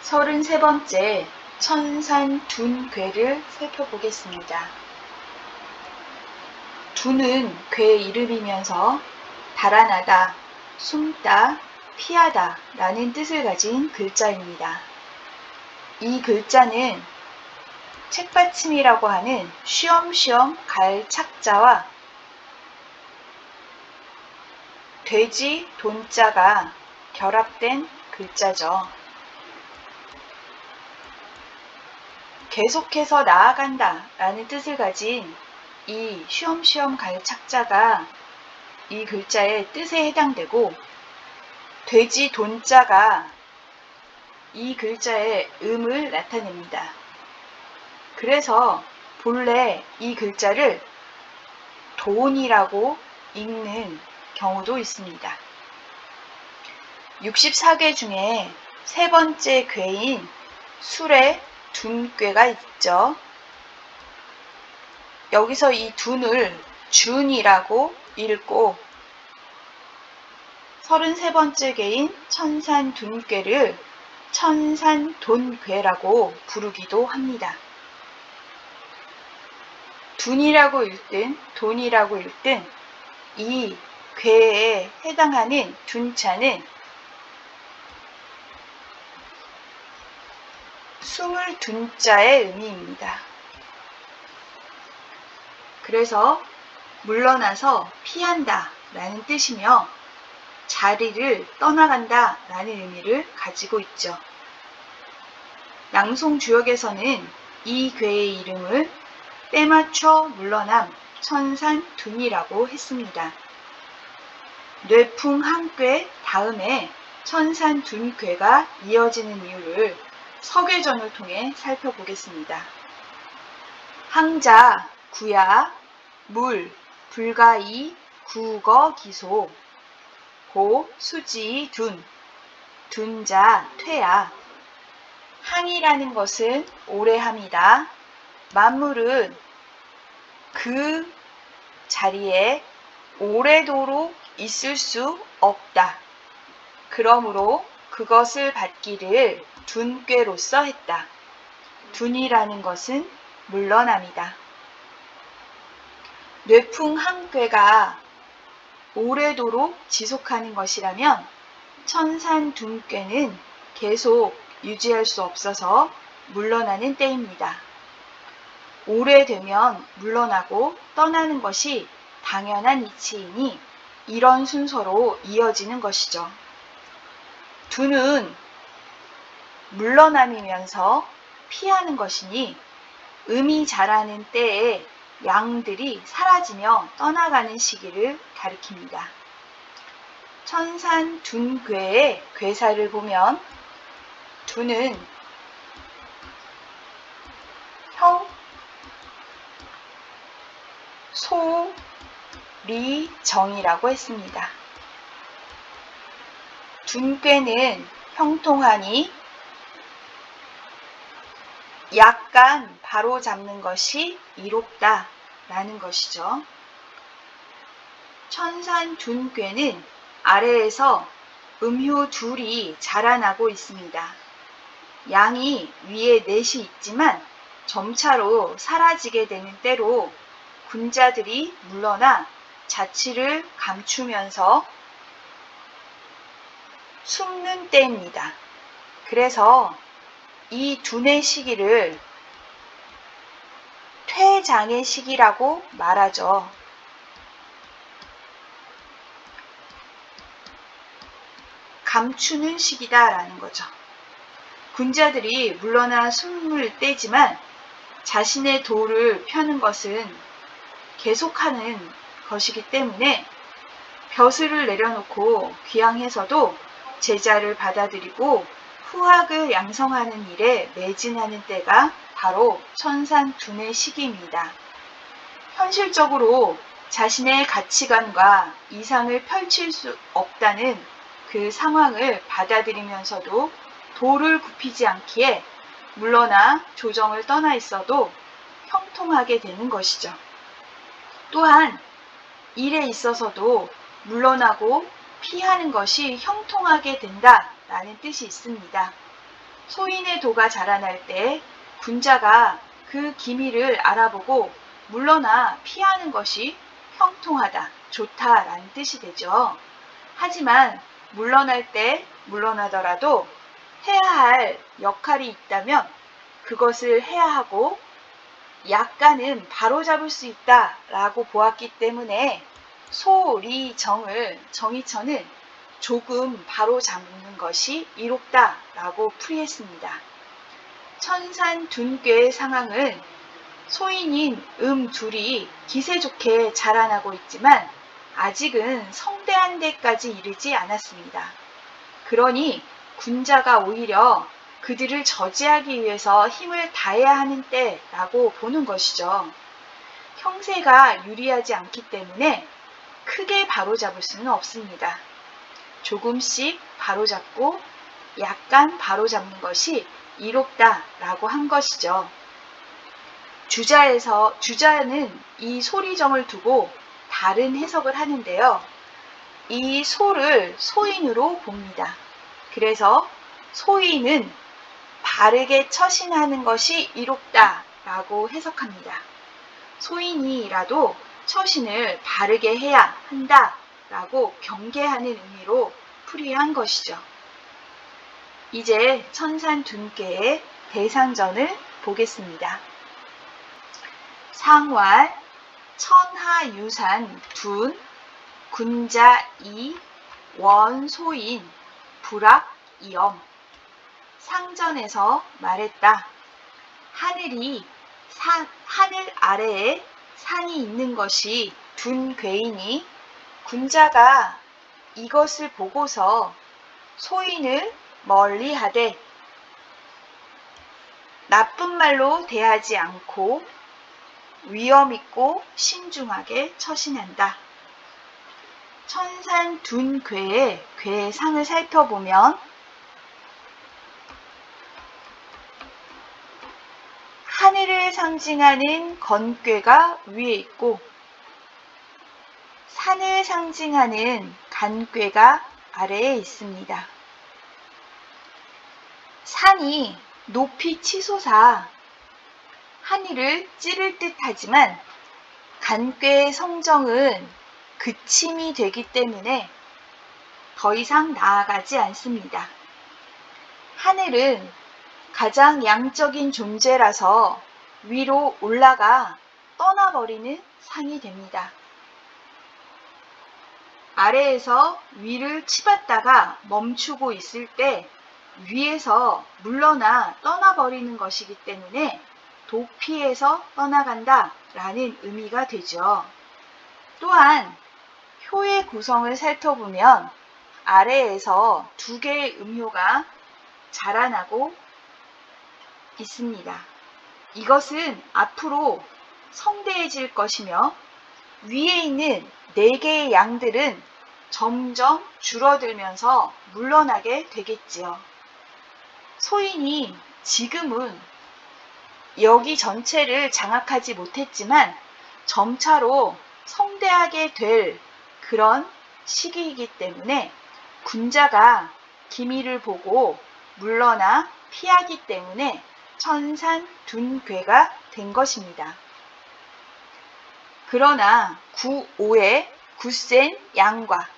33번째 천산둔괴를 살펴보겠습니다. 둔은 괴 이름이면서 달아나다, 숨다, 피하다 라는 뜻을 가진 글자입니다. 이 글자는 책받침이라고 하는 쉬엄쉬엄 갈 착자와 돼지, 돈자가 결합된 글자죠. 계속해서 나아간다 라는 뜻을 가진 이 쉬엄쉬엄 갈 착자가 이 글자의 뜻에 해당되고, 돼지 돈자가 이 글자의 음을 나타냅니다. 그래서 본래 이 글자를 돈이라고 읽는 경우도 있습니다. 64괴 중에 세 번째 괴인 술의 둔괴가 있죠. 여기서 이 둔을 준이라고 읽고 33번째 괴인 천산둔괴를 천산돈괴라고 부르기도 합니다. 둔이라고 읽든 돈이라고 읽든 이 괴에 해당하는 둔자는 22자의 의미입니다. 그래서 물러나서 피한다 라는 뜻이며 자리를 떠나간다 라는 의미를 가지고 있죠. 양송주역에서는 이 괴의 이름을 때맞춰 물러남 천산둔이라고 했습니다. 뇌풍한괴 다음에 천산둔괴가 이어지는 이유를 서괴전을 통해 살펴보겠습니다. 항자, 구야, 물, 불가이, 구거, 기소, 고, 수지, 둔, 둔자, 퇴야. 항이라는 것은 오래합니다. 만물은 그 자리에 오래도록 있을 수 없다. 그러므로 그것을 받기를 둔괴로서 했다. 둔이라는 것은 물러남이다. 뇌풍한괴가 오래도록 지속하는 것이라면 천산둔괴는 계속 유지할 수 없어서 물러나는 때입니다. 오래되면 물러나고 떠나는 것이 당연한 이치이니 이런 순서로 이어지는 것이죠. 둔은 물러남이면서 피하는 것이니 음이 자라는 때에 양들이 사라지며 떠나가는 시기를 가리킵니다. 천산둔괴의 괴사를 보면 둔은 형, 소, 리, 정이라고 했습니다. 둔괴는 형통하니 약간 바로 잡는 것이 이롭다 라는 것이죠. 천산둔괴는 아래에서 음효 둘이 자라나고 있습니다. 양이 위에 넷이 있지만 점차로 사라지게 되는 때로 군자들이 물러나 자취를 감추면서 숨는 때입니다. 그래서 이 둔의 시기를 퇴장의 시기라고 말하죠. 감추는 시기다라는 거죠. 군자들이 물러나 숨을 떼지만 자신의 도를 펴는 것은 계속하는 것이기 때문에 벼슬을 내려놓고 귀향해서도 제자를 받아들이고 후학을 양성하는 일에 매진하는 때가 바로 천산둔의 시기입니다. 현실적으로 자신의 가치관과 이상을 펼칠 수 없다는 그 상황을 받아들이면서도 도를 굽히지 않기에 물러나 조정을 떠나 있어도 형통하게 되는 것이죠. 또한 일에 있어서도 물러나고 피하는 것이 형통하게 된다라는 뜻이 있습니다. 소인의 도가 자라날 때 군자가 그 기미를 알아보고 물러나 피하는 것이 형통하다, 좋다라는 뜻이 되죠. 하지만 물러날 때 물러나더라도 해야 할 역할이 있다면 그것을 해야 하고 약간은 바로잡을 수 있다라고 보았기 때문에 정의처는 조금 바로잡는 것이 이롭다라고 풀이했습니다. 천산둔꾀의 상황은 소인인 둘이 기세 좋게 자라나고 있지만 아직은 성대한 데까지 이르지 않았습니다. 그러니 군자가 오히려 그들을 저지하기 위해서 힘을 다해야 하는 때라고 보는 것이죠. 형세가 유리하지 않기 때문에 크게 바로잡을 수는 없습니다. 조금씩 바로잡고 약간 바로잡는 것이 이롭다라고 한 것이죠. 주자는 이 소리정을 두고 다른 해석을 하는데요. 이 소를 소인으로 봅니다. 그래서 소인은 바르게 처신하는 것이 이롭다라고 해석합니다. 소인이라도 처신을 바르게 해야 한다라고 경계하는 의미로 풀이한 것이죠. 이제 천산둔꾀의 대상전을 보겠습니다. 상활, 천하유산, 둔, 군자, 이, 원소인, 불악, 이엄. 상전에서 말했다. 하늘 아래에 산이 있는 것이 둔괴이니 군자가 이것을 보고서 소인을 멀리하되 나쁜 말로 대하지 않고 위엄있고 신중하게 처신한다. 천산둔괴의 괴상을 살펴보면 하늘을 상징하는 건괴가 위에 있고 산을 상징하는 간괴가 아래에 있습니다. 산이 높이 치솟아 하늘을 찌를 듯 하지만 간괴의 성정은 그침이 되기 때문에 더 이상 나아가지 않습니다. 하늘은 가장 양적인 존재라서 위로 올라가 떠나버리는 상이 됩니다. 아래에서 위를 치받다가 멈추고 있을 때 위에서 물러나 떠나버리는 것이기 때문에 도피해서 떠나간다 라는 의미가 되죠. 또한 효의 구성을 살펴보면 아래에서 두 개의 음효가 자라나고 있습니다. 이것은 앞으로 성대해질 것이며 위에 있는 네 개의 양들은 점점 줄어들면서 물러나게 되겠지요. 소인이 지금은 여기 전체를 장악하지 못했지만 점차로 성대하게 될 그런 시기이기 때문에 군자가 기미를 보고 물러나 피하기 때문에 천산둔괴가 된 것입니다. 그러나 9~5의 굳센 양과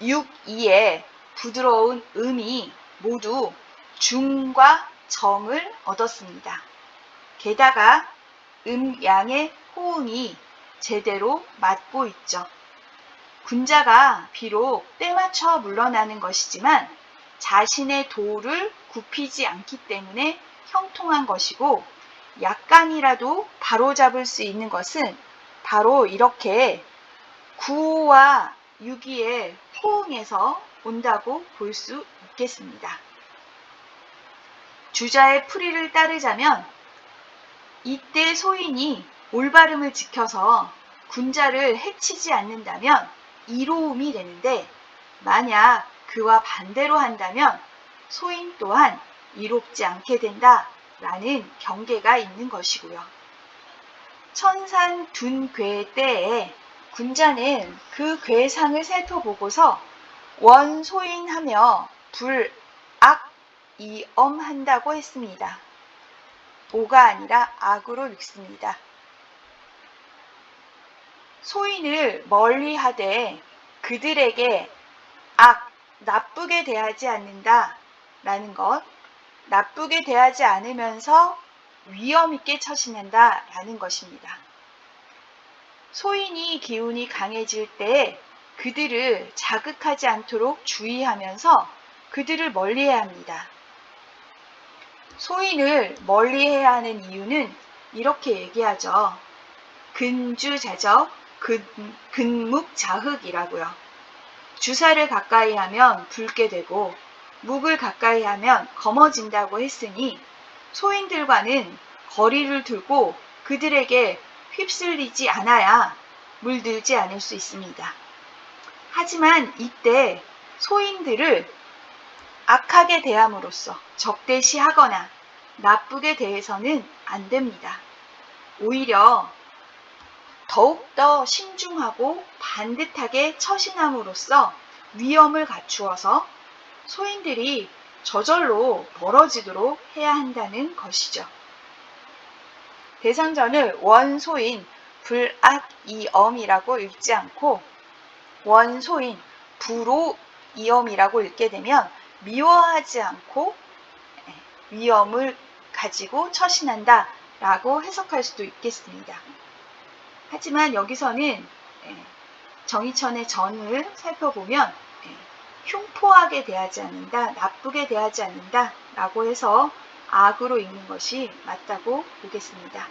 6~2의 부드러운 음이 모두 중과 정을 얻었습니다. 게다가 양의 호응이 제대로 맞고 있죠. 군자가 비록 때맞춰 물러나는 것이지만 자신의 도를 굽히지 않기 때문에 형통한 것이고 약간이라도 바로잡을 수 있는 것은 바로 이렇게 9와 6의 호응에서 온다고 볼 수 있겠습니다. 주자의 풀이를 따르자면 이때 소인이 올바름을 지켜서 군자를 해치지 않는다면 이로움이 되는데 만약 그와 반대로 한다면 소인 또한 이롭지 않게 된다라는 경계가 있는 것이고요. 천산둔괴 때에 군자는 그 괴상을 살펴보고서 원소인하며 불악 이엄한다고 했습니다. 오가 아니라 악으로 읽습니다. 소인을 멀리하되 그들에게 나쁘게 대하지 않는다 라는 것, 나쁘게 대하지 않으면서 위험 있게 처신한다 라는 것입니다. 소인이 기운이 강해질 때 그들을 자극하지 않도록 주의하면서 그들을 멀리해야 합니다. 소인을 멀리해야 하는 이유는 이렇게 얘기하죠. 근주자적, 근묵자흑이라고요. 주사를 가까이 하면 붉게 되고 묵을 가까이 하면 검어진다고 했으니 소인들과는 거리를 두고 그들에게 휩쓸리지 않아야 물들지 않을 수 있습니다. 하지만 이때 소인들을 악하게 대함으로써 적대시하거나 나쁘게 대해서는 안 됩니다. 오히려 더욱더 신중하고 반듯하게 처신함으로써 위엄을 갖추어서 소인들이 저절로 벌어지도록 해야 한다는 것이죠. 대상전을 원소인 불악이엄이라고 읽지 않고 원소인 불오이엄이라고 읽게 되면 미워하지 않고 위엄을 가지고 처신한다 라고 해석할 수도 있겠습니다. 하지만 여기서는 정의천의 전을 살펴보면 흉포하게 대하지 않는다, 나쁘게 대하지 않는다 라고 해서 악으로 읽는 것이 맞다고 보겠습니다.